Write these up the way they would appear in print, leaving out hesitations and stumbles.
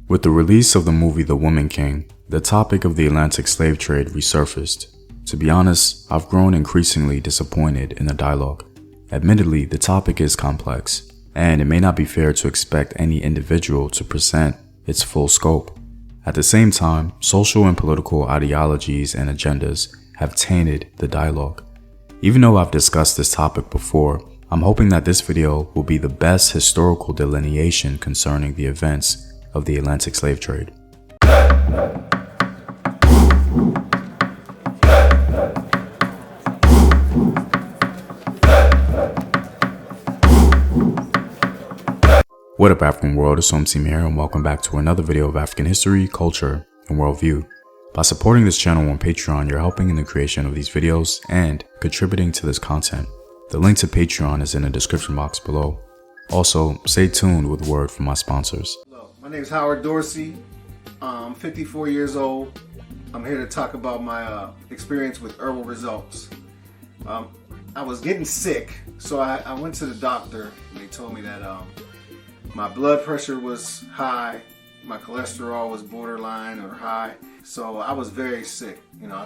With the release of the movie The Woman King, the topic of the Atlantic slave trade resurfaced. To be honest, I've grown increasingly disappointed in the dialogue. Admittedly, the topic is complex, and it may not be fair to expect any individual to present its full scope. At the same time, social and political ideologies and agendas have tainted the dialogue. Even though I've discussed this topic before, I'm hoping that this video will be the best historical delineation concerning the events of the Atlantic slave trade. What up, African world? It's Team here, and welcome back to another video of African history, culture, and worldview. By supporting this channel on Patreon, you're helping in the creation of these videos and contributing to this content. The link to Patreon is in the description box below. Also, stay tuned with a word from my sponsors. Hello, my name is Howard Dorsey. I'm 54 years old. I'm here to talk about my experience with herbal results. I was getting sick, so I went to the doctor, and they told me that my blood pressure was high, my cholesterol was borderline or high, so I was very sick. You know,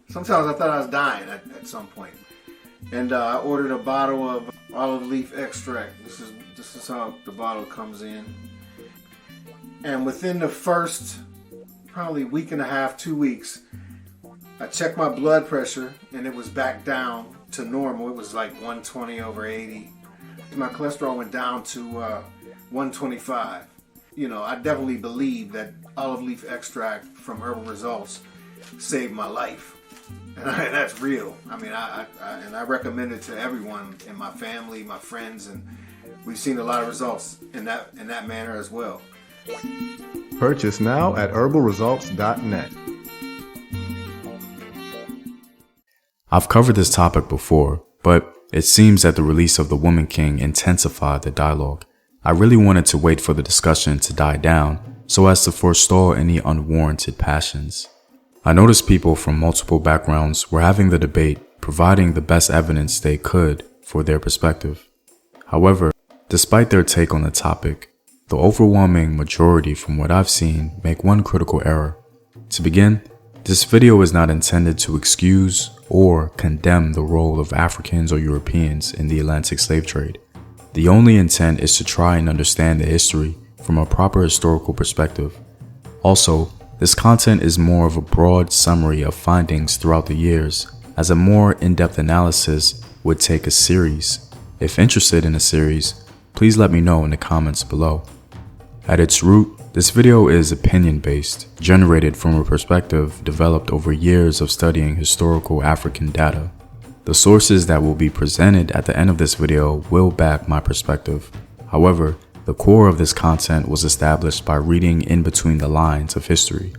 sometimes I thought I was dying at some point. And I ordered a bottle of olive leaf extract. This is how the bottle comes in. And within the first probably week and a half, 2 weeks, I checked my blood pressure and it was back down to normal. It was like 120/80. My cholesterol went down to 125. You know, I definitely believe that olive leaf extract from Herbal Results saved my life. And that's real. I mean, I recommend it to everyone in my family, my friends, and we've seen a lot of results in that manner as well. Purchase now at herbalresults.net. I've covered this topic before, but it seems that the release of The Woman King intensified the dialogue. I really wanted to wait for the discussion to die down so as to forestall any unwarranted passions. I noticed people from multiple backgrounds were having the debate, providing the best evidence they could for their perspective. However, despite their take on the topic, the overwhelming majority from what I've seen make one critical error. To begin, this video is not intended to excuse or condemn the role of Africans or Europeans in the Atlantic slave trade. The only intent is to try and understand the history from a proper historical perspective. Also, this content is more of a broad summary of findings throughout the years, as a more in-depth analysis would take a series. If interested in a series, please let me know in the comments below. At its root, this video is opinion-based, generated from a perspective developed over years of studying historical African data. The sources that will be presented at the end of this video will back my perspective. However, the core of this content was established by reading in between the lines of history.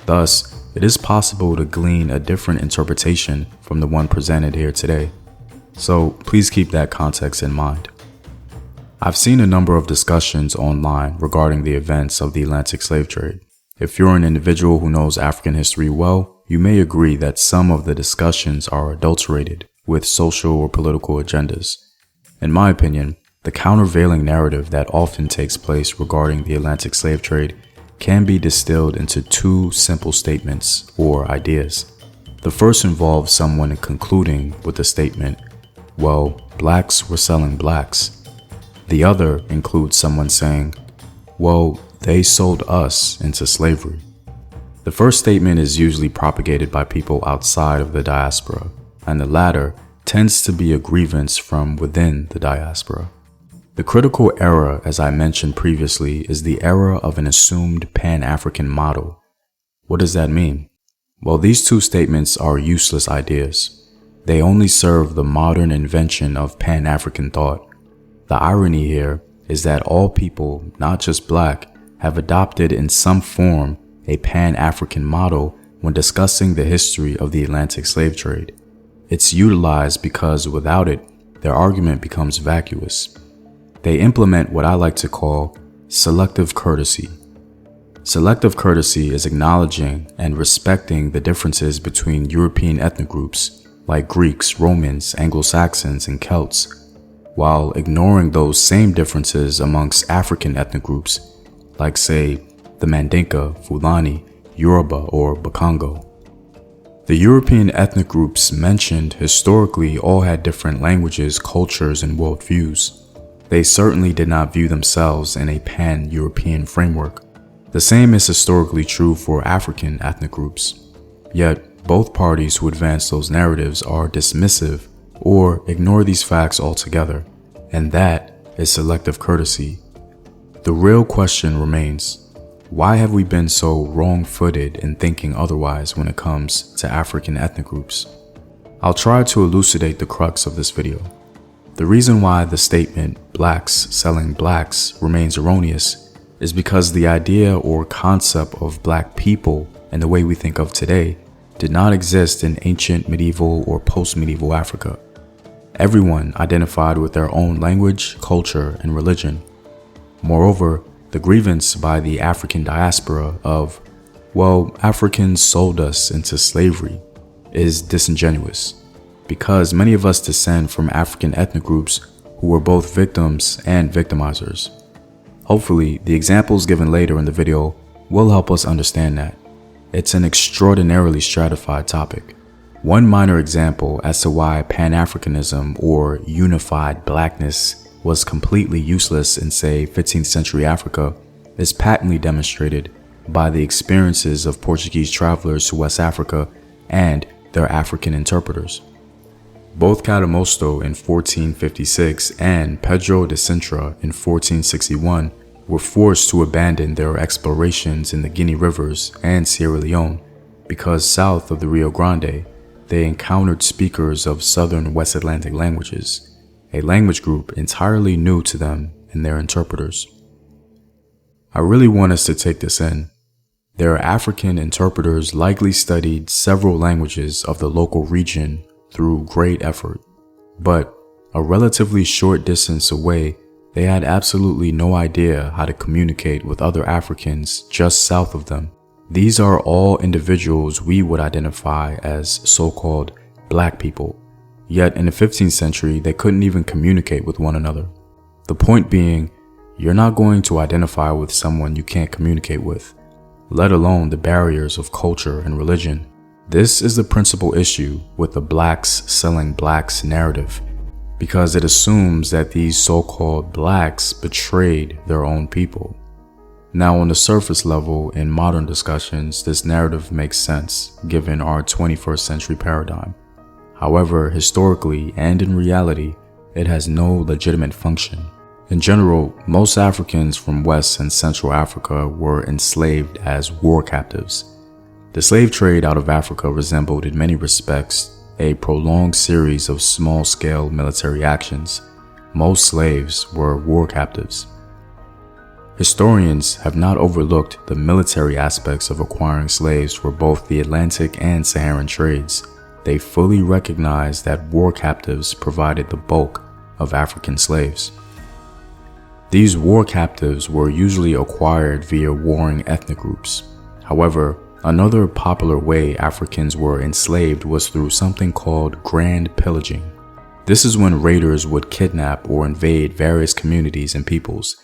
Thus, it is possible to glean a different interpretation from the one presented here today. So please keep that context in mind. I've seen a number of discussions online regarding the events of the Atlantic slave trade. If you're an individual who knows African history well, you may agree that some of the discussions are adulterated with social or political agendas. In my opinion, the countervailing narrative that often takes place regarding the Atlantic slave trade can be distilled into two simple statements or ideas. The first involves someone concluding with the statement, well, blacks were selling blacks. The other includes someone saying, well, they sold us into slavery. The first statement is usually propagated by people outside of the diaspora, and the latter tends to be a grievance from within the diaspora. The critical error, as I mentioned previously, is the error of an assumed Pan-African model. What does that mean? Well, these two statements are useless ideas. They only serve the modern invention of Pan-African thought. The irony here is that all people, not just black, have adopted in some form a Pan-African model when discussing the history of the Atlantic slave trade. It's utilized because without it, their argument becomes vacuous. They implement what I like to call selective courtesy. Selective courtesy is acknowledging and respecting the differences between European ethnic groups like Greeks, Romans, Anglo-Saxons, and Celts, while ignoring those same differences amongst African ethnic groups like say the Mandinka, Fulani, Yoruba, or Bakongo. The European ethnic groups mentioned historically all had different languages, cultures, and worldviews. They certainly did not view themselves in a pan-European framework. The same is historically true for African ethnic groups. Yet, both parties who advance those narratives are dismissive or ignore these facts altogether, and that is selective courtesy. The real question remains, why have we been so wrong-footed in thinking otherwise when it comes to African ethnic groups? I'll try to elucidate the crux of this video. The reason why the statement "blacks selling blacks" remains erroneous is because the idea or concept of black people and the way we think of today did not exist in ancient, medieval, or post-medieval Africa. Everyone identified with their own language, culture, and religion. Moreover, the grievance by the African diaspora of, well, Africans sold us into slavery, is disingenuous, because many of us descend from African ethnic groups who were both victims and victimizers. Hopefully, the examples given later in the video will help us understand that. It's an extraordinarily stratified topic. One minor example as to why Pan-Africanism or unified blackness was completely useless in, say, 15th century Africa is patently demonstrated by the experiences of Portuguese travelers to West Africa and their African interpreters. Both Cadamosto in 1456 and Pedro de Sintra in 1461 were forced to abandon their explorations in the Guinea Rivers and Sierra Leone because south of the Rio Grande, they encountered speakers of Southern West Atlantic languages, a language group entirely new to them and their interpreters. I really want us to take this in. Their African interpreters likely studied several languages of the local region through great effort, but a relatively short distance away, they had absolutely no idea how to communicate with other Africans just south of them. These are all individuals we would identify as so-called black people. Yet in the 15th century, they couldn't even communicate with one another. The point being, you're not going to identify with someone you can't communicate with, let alone the barriers of culture and religion. This is the principal issue with the blacks selling blacks narrative, because it assumes that these so-called blacks betrayed their own people. Now, on the surface level, in modern discussions, this narrative makes sense given our 21st century paradigm. However, historically and in reality, it has no legitimate function. In general, most Africans from West and Central Africa were enslaved as war captives. The slave trade out of Africa resembled in many respects a prolonged series of small-scale military actions. Most slaves were war captives. Historians have not overlooked the military aspects of acquiring slaves for both the Atlantic and Saharan trades. They fully recognized that war captives provided the bulk of African slaves. These war captives were usually acquired via warring ethnic groups. However, another popular way Africans were enslaved was through something called grand pillaging. This is when raiders would kidnap or invade various communities and peoples.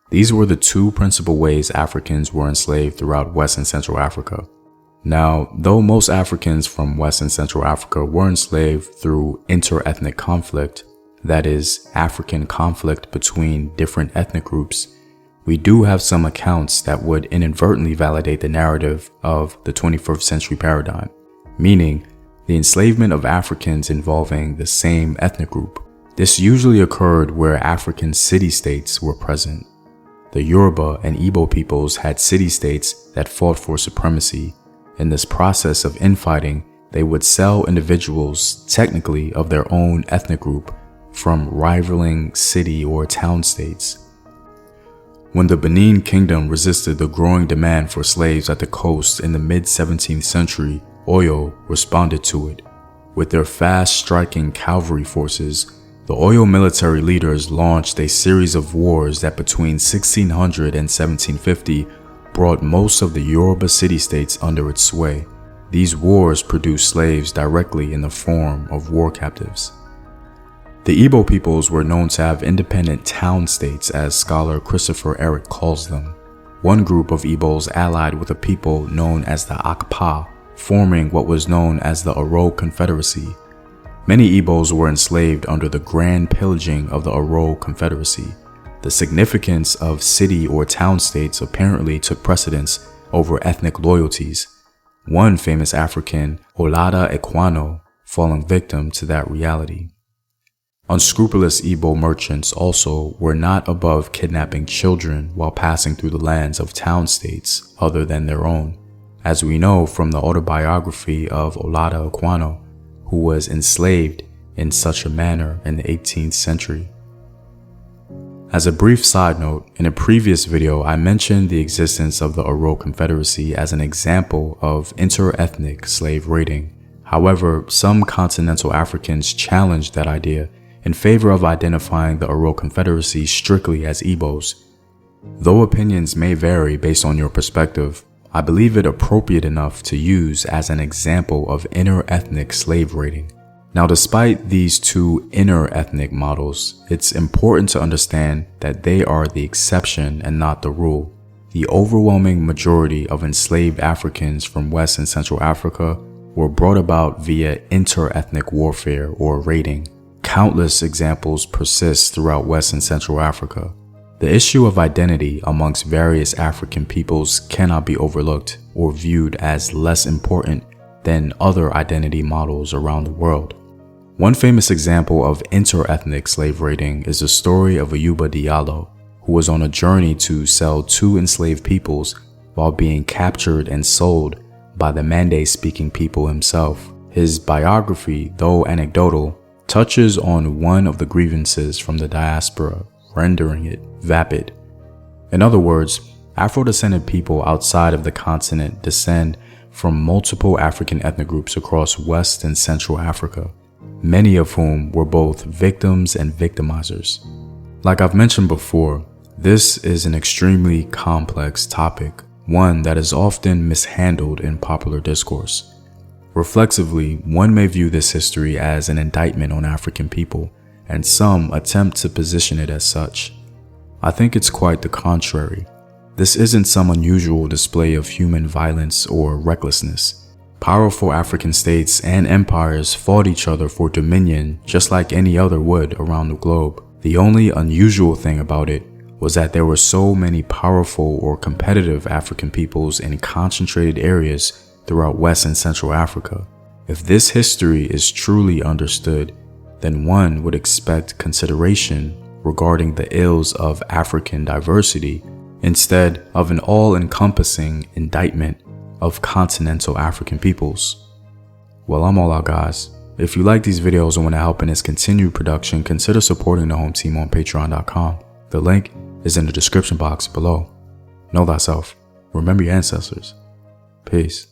These were the two principal ways Africans were enslaved throughout West and Central Africa. Now, though most Africans from West and Central Africa were enslaved through inter-ethnic conflict, that is, African conflict between different ethnic groups, we do have some accounts that would inadvertently validate the narrative of the 21st century paradigm, meaning the enslavement of Africans involving the same ethnic group. This usually occurred where African city-states were present. The Yoruba and Igbo peoples had city-states that fought for supremacy. In this process of infighting, they would sell individuals technically of their own ethnic group from rivaling city or town states. When the Benin Kingdom resisted the growing demand for slaves at the coast in the mid-17th century, Oyo responded to it. With their fast-striking cavalry forces, the Oyo military leaders launched a series of wars that between 1600 and 1750 brought most of the Yoruba city-states under its sway. These wars produced slaves directly in the form of war captives. The Igbo peoples were known to have independent town states, as scholar Christopher Eric calls them. One group of Igbos allied with a people known as the Akpa, forming what was known as the Oro Confederacy. Many Igbos were enslaved under the grand pillaging of the Oro Confederacy. The significance of city or town states apparently took precedence over ethnic loyalties. One famous African, Olada Ekwano, falling victim to that reality. Unscrupulous Igbo merchants also were not above kidnapping children while passing through the lands of town states other than their own, as we know from the autobiography of Olada Ekwano, who was enslaved in such a manner in the 18th century. As a brief side note, in a previous video I mentioned the existence of the Oro Confederacy as an example of inter-ethnic slave raiding. However, some continental Africans challenged that idea in favor of identifying the Oro Confederacy strictly as Igbos. Though opinions may vary based on your perspective, I believe it appropriate enough to use as an example of inter-ethnic slave raiding. Now, despite these two inter-ethnic models, it's important to understand that they are the exception and not the rule. The overwhelming majority of enslaved Africans from West and Central Africa were brought about via inter-ethnic warfare or raiding. Countless examples persist throughout West and Central Africa. The issue of identity amongst various African peoples cannot be overlooked or viewed as less important than other identity models around the world. One famous example of inter-ethnic slave raiding is the story of Ayuba Diallo, who was on a journey to sell two enslaved peoples while being captured and sold by the Mande-speaking people himself. His biography, though anecdotal, touches on one of the grievances from the diaspora, rendering it vapid. In other words, Afro-descended people outside of the continent descend from multiple African ethnic groups across West and Central Africa, many of whom were both victims and victimizers. Like I've mentioned before, this is an extremely complex topic, one that is often mishandled in popular discourse. Reflexively, one may view this history as an indictment on African people, and some attempt to position it as such. I think it's quite the contrary. This isn't some unusual display of human violence or recklessness. Powerful African states and empires fought each other for dominion just like any other would around the globe. The only unusual thing about it was that there were so many powerful or competitive African peoples in concentrated areas throughout West and Central Africa. If this history is truly understood, then one would expect consideration regarding the ills of African diversity instead of an all-encompassing indictment of continental African peoples. Well, I'm all out, guys. If you like these videos and want to help in its continued production, consider supporting the home team on patreon.com. The link is in the description box below. Know thyself. Remember your ancestors. Peace.